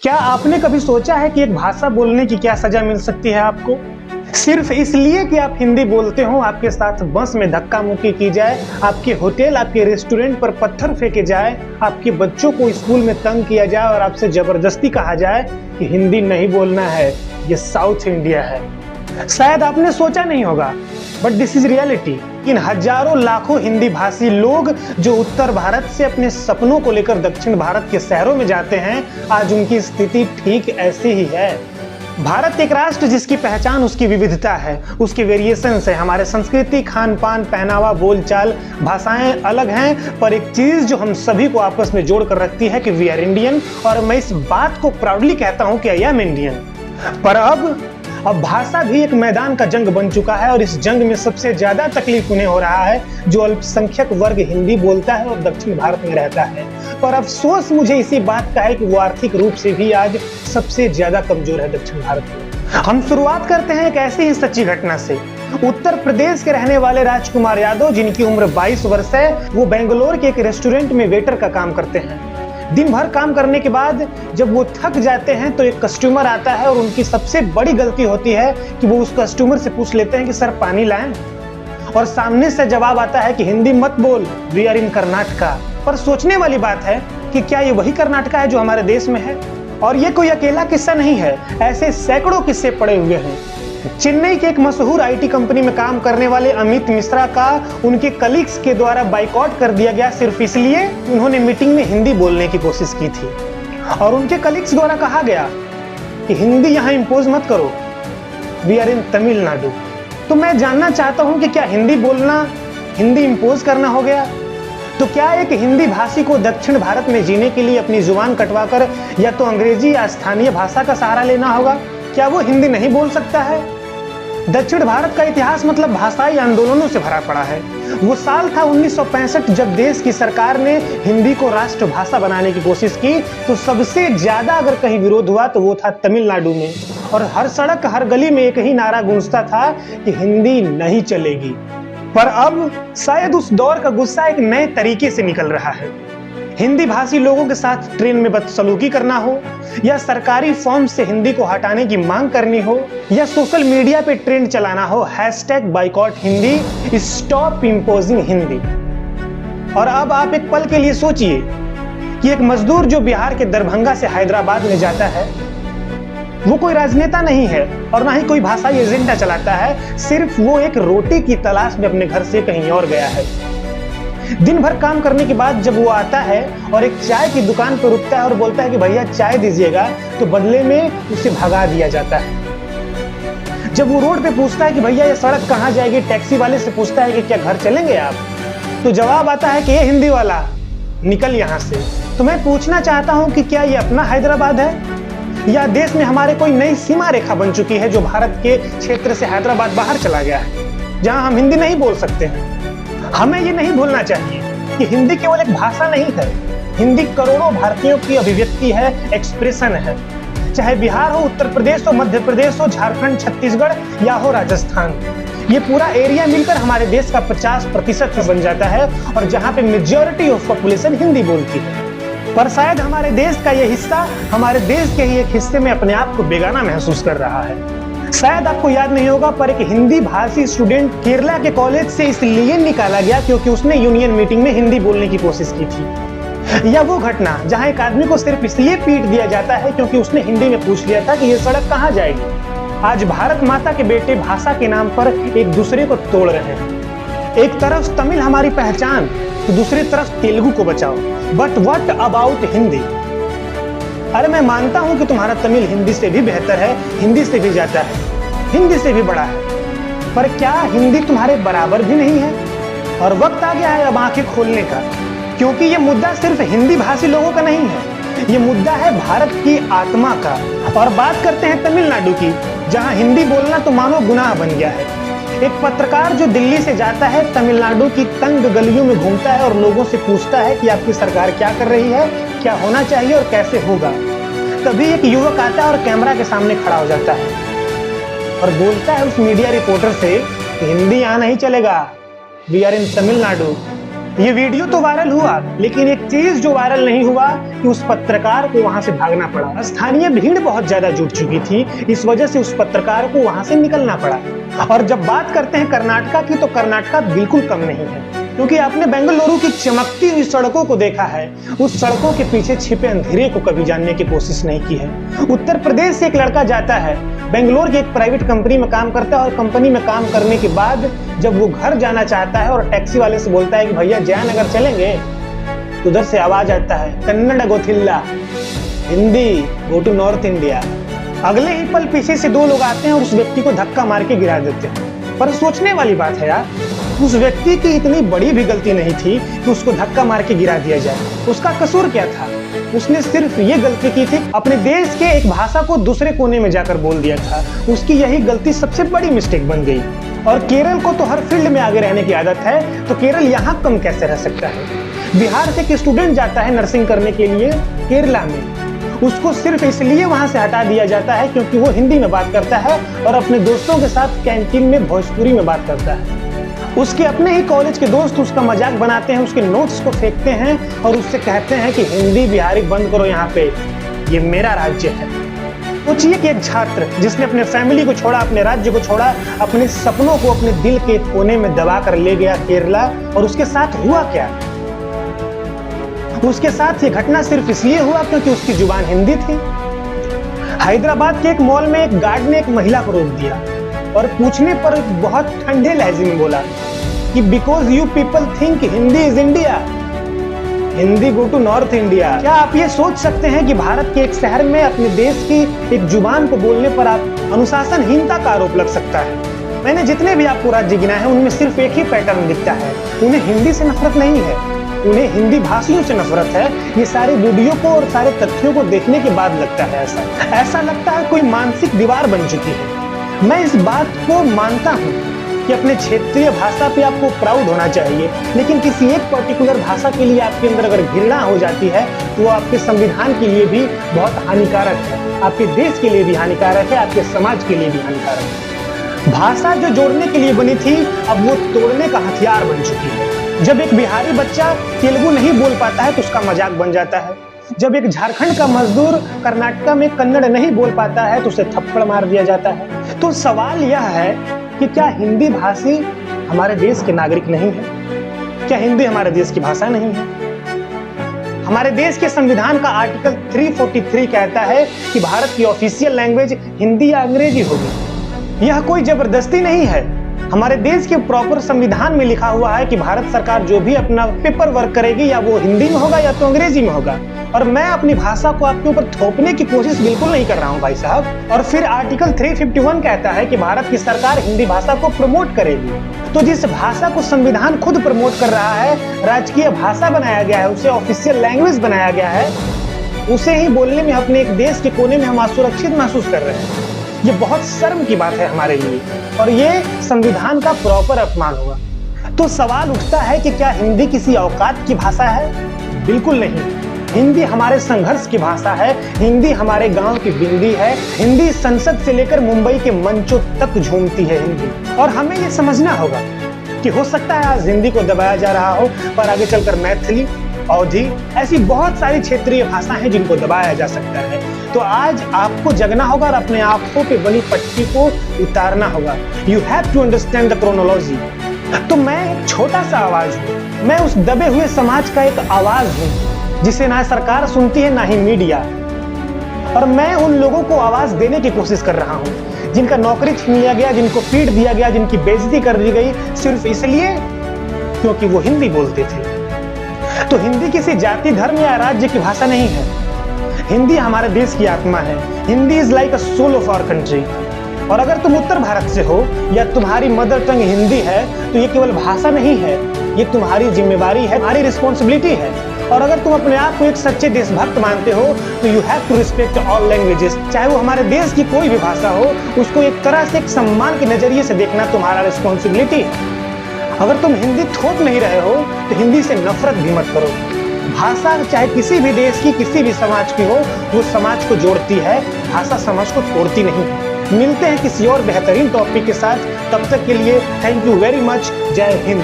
क्या आपने कभी सोचा है कि एक भाषा बोलने की क्या सजा मिल सकती है आपको? सिर्फ इसलिए कि आप हिंदी बोलते हो, आपके साथ बस में धक्का मुक्की की जाए, आपके होटल, आपके रेस्टोरेंट पर पत्थर फेंके जाए, आपके बच्चों को स्कूल में तंग किया जाए और आपसे जबरदस्ती कहा जाए कि हिंदी नहीं बोलना है, ये साउथ इंडिया है। शायद आपने सोचा नहीं होगा, बट दिस इज रियलिटी। इन हजारों लाखों हिंदी भाषी लोग जो उत्तर भारत से अपने सपनों को लेकर दक्षिण भारत के शहरों में जाते हैं, आज उनकी स्थिति ठीक ऐसी ही है। भारत एक राष्ट्र जिसकी पहचान उसकी विविधता है, उसके वेरिएशंस है। हमारे संस्कृति, खान पान, पहनावा, बोलचाल, भाषाएं अलग हैं, पर एक चीज जो हम सभी को आपस में जोड़ कर रखती है कि वी आर इंडियन। और मैं इस बात को प्राउडली कहता हूं कि आई एम इंडियन। पर अब भाषा भी एक मैदान का जंग बन चुका है और इस जंग में सबसे ज्यादा तकलीफ उन्हें हो रहा है जो अल्पसंख्यक वर्ग हिंदी बोलता है और दक्षिण भारत में रहता है। पर अफसोस मुझे इसी बात का है कि वो आर्थिक रूप से भी आज सबसे ज्यादा कमजोर है दक्षिण भारत में। हम शुरुआत करते हैं एक ऐसी ही सच्ची घटना से। उत्तर प्रदेश के रहने वाले राजकुमार यादव, जिनकी उम्र 22 वर्ष है, वो बेंगलोर के एक रेस्टोरेंट में वेटर का काम करते हैं। दिन भर काम करने के बाद जब वो थक जाते हैं तो एक कस्टमर आता है और उनकी सबसे बड़ी गलती होती है कि वो उस कस्टमर से पूछ लेते हैं कि सर पानी लाएं, और सामने से जवाब आता है कि हिंदी मत बोल, वी आर इन कर्नाटका। पर सोचने वाली बात है कि क्या ये वही कर्नाटका है जो हमारे देश में है? और ये कोई अकेला किस्सा नहीं है, ऐसे सैकड़ों किस्से पड़े हुए हैं। चेन्नई के एक मशहूर आईटी कंपनी में काम करने वाले अमित मिश्रा का उनके कलीग्स के द्वारा बाइकआउट कर दिया गया सिर्फ इसलिए उन्होंने मीटिंग में हिंदी बोलने की कोशिश की थी। और उनके कलीग्स द्वारा कहा गया कि हिंदी यहाँ इम्पोज मत करो, वी आर इन तमिलनाडु। तो मैं जानना चाहता हूँ कि क्या हिंदी बोलना हिंदी इम्पोज करना हो गया? तो क्या एक हिंदी भाषी को दक्षिण भारत में जीने के लिए अपनी जुबान कटवाकर या तो अंग्रेजी या स्थानीय भाषा का सहारा लेना होगा? क्या वो हिंदी नहीं बोल सकता है? दक्षिण भारत का इतिहास मतलब भाषाई आंदोलनों से भरा पड़ा है। वो साल था 1965 जब देश की सरकार ने हिंदी को राष्ट्रभाषा बनाने की कोशिश की, तो सबसे ज्यादा अगर कहीं विरोध हुआ तो वो था तमिलनाडु में। और हर सड़क हर गली में एक ही नारा गूंजता था कि हिंदी नहीं चलेगी। पर अब शायद उस दौर का गुस्सा एक नए तरीके से निकल रहा है। हिंदी भाषी लोगों के साथ ट्रेन में बदसलूकी करना हो, या सरकारी फॉर्म से हिंदी को हटाने की मांग करनी हो, या सोशल मीडिया पे ट्रेंड चलाना हो, #boycott Hindi, stop imposing Hindi. और अब आप एक पल के लिए सोचिए कि एक मजदूर जो बिहार के दरभंगा से हैदराबाद में जाता है, वो कोई राजनेता नहीं है और ना ही कोई भाषाई एजेंडा चलाता है, सिर्फ वो एक रोटी की तलाश में अपने घर से कहीं और गया है। दिन भर काम करने के बाद जब वो आता है और एक चाय की दुकान पर रुकता है और बोलता है कि भैया चाय दीजिएगा, तो बदले में उसे भगा दिया जाता है। जब वो रोड पे पूछता है कि भैया ये सड़क कहाँ जाएगी, टैक्सी वाले से पूछता है कि क्या घर चलेंगे आप, तो जवाब आता है कि ये हिंदी वाला निकल यहाँ से। तो मैं पूछना चाहता हूँ कि क्या ये अपना हैदराबाद है या देश में हमारे कोई नई सीमा रेखा बन चुकी है जो भारत के क्षेत्र से हैदराबाद बाहर चला गया है, जहाँ हम हिंदी नहीं बोल सकते हैं? हमें ये नहीं भूलना चाहिए कि हिंदी केवल एक भाषा नहीं है, हिंदी करोड़ों भारतीयों की अभिव्यक्ति है, एक्सप्रेशन है। चाहे बिहार हो, उत्तर प्रदेश हो, मध्य प्रदेश हो, झारखंड, छत्तीसगढ़ या हो राजस्थान, ये पूरा एरिया मिलकर हमारे देश का 50% बन जाता है और जहाँ पे मेजॉरिटी ऑफ पॉपुलेशन हिंदी बोलती है। पर शायद हमारे देश का ये हिस्सा हमारे देश के ही एक हिस्से में अपने आप को बेगाना महसूस कर रहा है। शायद आपको याद नहीं होगा, पर एक हिंदी भाषी स्टूडेंट केरला के कॉलेज से इसलिए निकाला गया क्योंकि उसने यूनियन मीटिंग में हिंदी बोलने की कोशिश की थी। या वो घटना जहां एक आदमी को सिर्फ इसलिए पीट दिया जाता है क्योंकि उसने हिंदी में पूछ लिया था कि ये सड़क कहाँ जाएगी। आज भारत माता के बेटे भाषा के नाम पर एक दूसरे को तोड़ रहे हैं। एक तरफ तमिल हमारी पहचान, तो दूसरी तरफ तेलुगु को बचाओ। But what about Hindi? अरे मैं मानता हूं कि तुम्हारा तमिल हिंदी से भी बेहतर है, हिंदी से भी जाता है, हिंदी से भी बड़ा है, पर क्या हिंदी तुम्हारे बराबर भी नहीं है? और वक्त आ गया है अब आंखें खोलने का, क्योंकि ये मुद्दा सिर्फ हिंदी भाषी लोगों का नहीं है, ये मुद्दा है भारत की आत्मा का। और बात करते हैं तमिलनाडु की, जहां हिंदी बोलना तो मानो गुनाह बन गया है। एक पत्रकार जो दिल्ली से जाता है, तमिलनाडु की तंग गलियों में घूमता है और लोगों से पूछता है कि आपकी सरकार क्या कर रही है, क्या होना चाहिए और कैसे होगा। तभी एक युवक आता है और कैमरा के सामने खड़ा हो जाता है और बोलता है उस मीडिया रिपोर्टर से कि हिंदी यहाँ नहीं चलेगा, वी आर इन तमिलनाडु। ये वीडियो तो वायरल हुआ, लेकिन एक चीज जो वायरल नहीं हुआ कि उस पत्रकार को वहां से भागना पड़ा। स्थानीय भीड़ बहुत ज्यादा जुट चुकी थी, इस वजह से उस पत्रकार को वहां से निकलना पड़ा। और जब बात करते हैं कर्नाटका की, तो कर्नाटका बिल्कुल कम नहीं है, क्योंकि आपने बेंगलुरु की चमकती हुई सड़कों को देखा है, उस सड़कों के पीछे छिपे अंधेरे को कभी जानने की कोशिश नहीं की है। उत्तर प्रदेश से एक लड़का जाता है, बेंगलोर की एक प्राइवेट कंपनी में काम करता है, और कंपनी में काम करने के बाद जब वो घर जाना चाहता है और टैक्सी वाले से बोलता है कि भैया जयनगर चलेंगे, तो उधर से आवाज आता है, कन्नड़ गोथिल्ला, Hindi, go to north India. अगले ही पल पीछे से दो लोग आते हैं और उस व्यक्ति को धक्का मार के गिरा देते हैं। पर सोचने वाली बात है यार, उस व्यक्ति की इतनी बड़ी भी गलती नहीं थी कि उसको धक्का मार के गिरा दिया जाए। उसका कसूर क्या था? उसने सिर्फ ये गलती की थी, अपने देश के एक भाषा को दूसरे कोने में जाकर बोल दिया था। उसकी यही गलती सबसे बड़ी मिस्टेक बन गई। और केरल को तो हर फील्ड में आगे रहने की आदत है, तो केरल यहाँ कम कैसे रह सकता है? बिहार से एक स्टूडेंट जाता है नर्सिंग करने के लिए केरला में, उसको सिर्फ इसलिए वहां से हटा दिया जाता है क्योंकि वो हिंदी में बात करता है और अपने दोस्तों के साथ कैंटीन में भोजपुरी में बात करता है। उसके अपने ही कॉलेज के दोस्त उसका मजाक बनाते हैं, उसके नोट्स को फेंकते हैं और उससे कहते हैं कि हिंदी बिहारी बंद करो, यहाँ पे ये मेरा राज्य है। सोचिए कि एक छात्र जिसने अपने फैमिली को छोड़ा, अपने राज्य को छोड़ा, अपने सपनों को अपने दिल के कोने में दबा कर ले गया केरला, और उसके साथ हुआ क्या? उसके साथ ये घटना सिर्फ इसलिए हुआ क्योंकि उसकी जुबान हिंदी थी। हैदराबाद के एक मॉल में एक गार्ड ने एक महिला को रोक दिया और पूछने पर बहुत ठंडे लहजे में बोला कि because you people think Hindi is India, Hindi go to north India. क्या आप ये सोच सकते हैं कि भारत के एक शहर में अपने देश की एक जुबान को बोलने पर आप अनुशासनहीनता का आरोप लग सकता है? मैंने जितने भी आपको राज्य गिनाए हैं उनमें सिर्फ एक ही पैटर्न दिखता है, उन्हें हिंदी से नफरत नहीं है, उन्हें हिंदी भाषियों से नफरत है। ये सारे वीडियो को और सारे तथ्यों को देखने के बाद लगता है ऐसा लगता है कोई मानसिक दीवार बन चुकी है। मैं इस बात को मानता हूँ कि अपने क्षेत्रीय भाषा पे आपको प्राउड होना चाहिए, लेकिन किसी एक पर्टिकुलर भाषा के लिए आपके अंदर अगर घृणा हो जाती है तो वो आपके संविधान के लिए भी बहुत हानिकारक है, आपके देश के लिए भी हानिकारक है, आपके समाज के लिए भी हानिकारक है। भाषा जो जोड़ने के लिए बनी थी, अब वो तोड़ने का हथियार बन चुकी है। जब एक बिहारी बच्चा तेलुगु नहीं बोल पाता है तो उसका मजाक बन जाता है। जब एक झारखंड का मजदूर कर्नाटका में कन्नड़ नहीं बोल पाता है तो उसे थप्पड़ मार दिया जाता है। तो सवाल यह है कि क्या हिंदी भाषी हमारे देश के नागरिक नहीं है? क्या हिंदी हमारे देश की भाषा नहीं है? हमारे देश के संविधान का आर्टिकल 343 कहता है कि भारत की ऑफिशियल लैंग्वेज हिंदी या अंग्रेजी होगी। यह कोई जबरदस्ती नहीं है। हमारे देश के प्रॉपर संविधान में लिखा हुआ है कि भारत सरकार जो भी अपना पेपर वर्क करेगी या वो हिंदी में होगा या तो अंग्रेजी में होगा। और मैं अपनी भाषा को आपके ऊपर थोपने की कोशिश बिल्कुल नहीं कर रहा हूं भाई साहब। और फिर आर्टिकल 351 कहता है कि भारत की सरकार हिंदी भाषा को प्रमोट करेगी। तो जिस भाषा को संविधान खुद प्रमोट कर रहा है, राजकीय भाषा बनाया गया है, उसे ऑफिशियल लैंग्वेज बनाया गया है, उसे ही बोलने में अपने एक देश के कोने में हम असुरक्षित महसूस कर रहे हैं। ये बहुत शर्म की बात है हमारे लिए, और ये संविधान का प्रॉपर अपमान हुआ। तो सवाल उठता है कि क्या हिंदी किसी औकात की भाषा है? बिल्कुल नहीं। हिंदी हमारे संघर्ष की भाषा है, हिंदी हमारे गांव की बिंदी है, हिंदी संसद से लेकर मुंबई के मंचों तक झूमती है हिंदी। और हमें ये समझना होगा कि हो सकता है आज हिंदी को दबाया जा रहा हो, पर आगे चलकर मैथिली, अवधी, ऐसी बहुत सारी क्षेत्रीय भाषा हैं जिनको दबाया जा सकता है। तो आज आपको जगना होगा और अपने आंखों पे बनी पट्टी को उतारना होगा। You have to understand the chronology. तो मैं एक छोटा सा आवाज हूँ, मैं उस दबे हुए समाज का एक आवाज हूँ जिसे ना सरकार सुनती है ना ही मीडिया। और मैं उन लोगों को आवाज देने की कोशिश कर रहा हूँ जिनका नौकरी छीन लिया गया, जिनको पीट दिया गया, जिनकी बेइज्जती कर दी गई सिर्फ इसलिए क्योंकि वो हिंदी बोलते थे। तो हिंदी किसी जाति, धर्म या राज्य की भाषा नहीं है। हिंदी हमारे देश की आत्मा है। Hindi is like a soul of our country. और अगर तुम उत्तर भारत से हो या तुम्हारी मदर टंग हिंदी है तो ये केवल भाषा नहीं है, ये तुम्हारी जिम्मेवारी है, तुम्हारी रिस्पॉन्सिबिलिटी है। और अगर तुम अपने आप को एक सच्चे देशभक्त मानते हो तो you have to respect all languages. चाहे वो हमारे देश की कोई भी भाषा हो, उसको एक तरह से एक सम्मान के नजरिए से देखना तुम्हारा रिस्पॉन्सिबिलिटी है। अगर तुम हिंदी थोप नहीं रहे हो तो हिंदी से नफरत भी मत करो। भाषा चाहे किसी भी देश की, किसी भी समाज की हो, वो समाज को जोड़ती है, भाषा समाज को तोड़ती नहीं। मिलते हैं किसी और बेहतरीन टॉपिक के साथ, तब तक के लिए थैंक यू वेरी मच। जय हिंद।